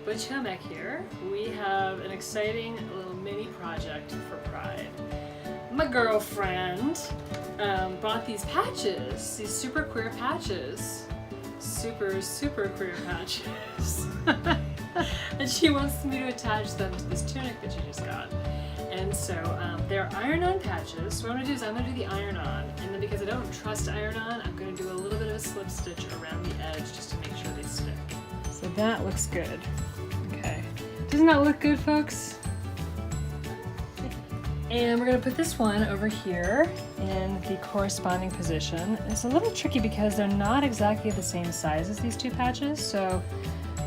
Butch here. We have an exciting little mini project for Pride. My girlfriend bought these patches, these super queer patches. Super queer patches. And she wants me to attach them to this tunic that she just got. And so they're iron-on patches. So what I'm gonna do is I'm gonna do the iron-on, and then because I don't trust iron-on, I'm gonna do a little bit of a slip stitch around the edge just to make sure they stick. So that looks good. Okay. Doesn't that look good, folks? And we're gonna put this one over here in the corresponding position. It's a little tricky because they're not exactly the same size as these two patches, so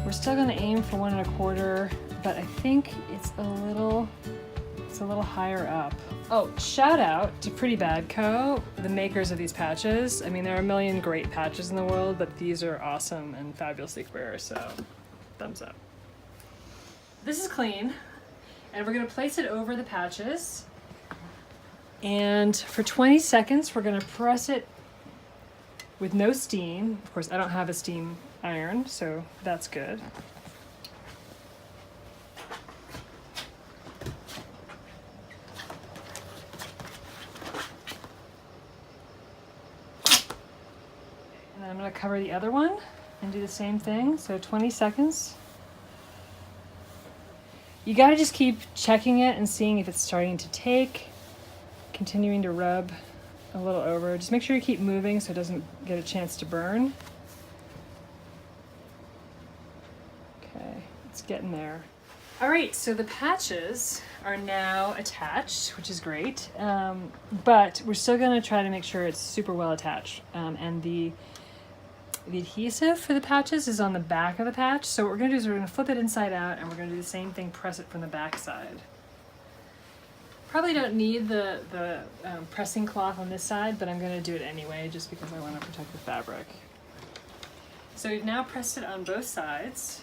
we're still gonna aim for 1 1/4, but I think it's a little higher up. Oh, shout out to Pretty Bad Co., the makers of these patches. I mean, there are a million great patches in the world, but these are awesome and fabulously queer, so thumbs up. This is clean, and we're gonna place it over the patches. And for 20 seconds, we're gonna press it with no steam. Of course, I don't have a steam iron, so that's good. And I'm gonna cover the other one and do the same thing, so 20 seconds. You gotta just keep checking it and seeing if it's starting to take, continuing to rub a little over. Just make sure you keep moving so it doesn't get a chance to burn. Okay, it's getting there. All right, so the patches are now attached, which is great, but we're still gonna try to make sure it's super well attached. And the adhesive for the patches is on the back of the patch. So what we're gonna do is we're gonna flip it inside out, and we're gonna do the same thing, press it from the back side. Probably don't need the pressing cloth on this side, but I'm gonna do it anyway, just because I wanna protect the fabric. So we've now pressed it on both sides.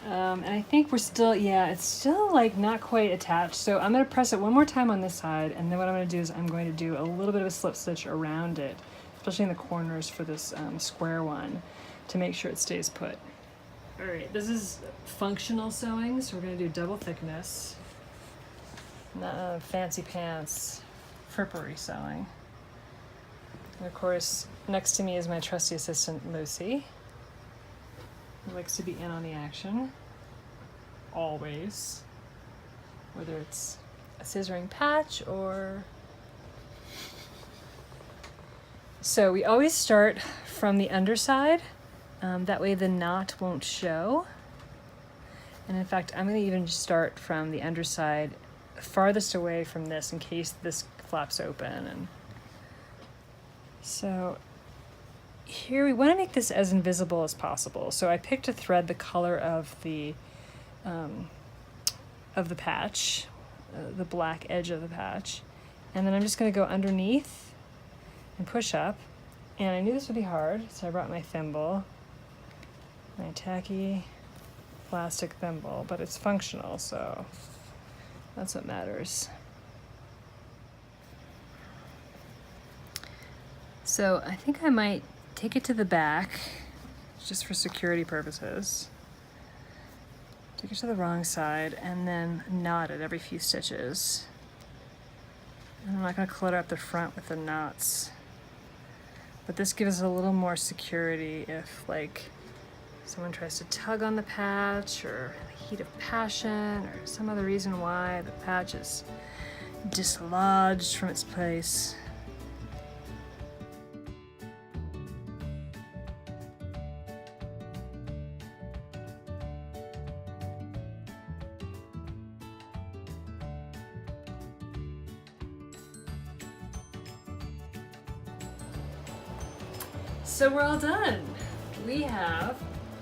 And I think we're still, yeah, it's still like not quite attached. So I'm gonna press it one more time on this side, and then what I'm gonna do is I'm going to do a little bit of a slip stitch around it, especially in the corners for this square one, to make sure it stays put. All right, this is functional sewing, so we're gonna do double thickness. Not fancy pants, frippery sewing. And of course, next to me is my trusty assistant, Lucy, who likes to be in on the action, always, whether it's a scissoring patch or... So we always start from the underside, that way the knot won't show. And in fact, I'm gonna even start from the underside farthest away from this in case this flaps open. And so here we want to make this as invisible as possible. So I picked a thread the color of the patch, the black edge of the patch, and then I'm just going to go underneath and push up. And I knew this would be hard, so I brought my thimble, my tacky plastic thimble, but it's functional, so that's what matters. So I think I might take it to the back, just for security purposes. Take it to the wrong side, and then knot it every few stitches. And I'm not going to clutter up the front with the knots. But this gives us a little more security if, like, someone tries to tug on the patch, or the heat of passion, or some other reason why the patch is dislodged from its place. So we're all done. We have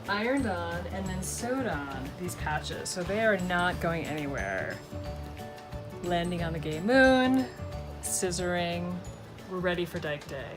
ironed on and then sewed on these patches, so they are not going anywhere. Landing on the gay moon, scissoring, we're ready for Dyke Day.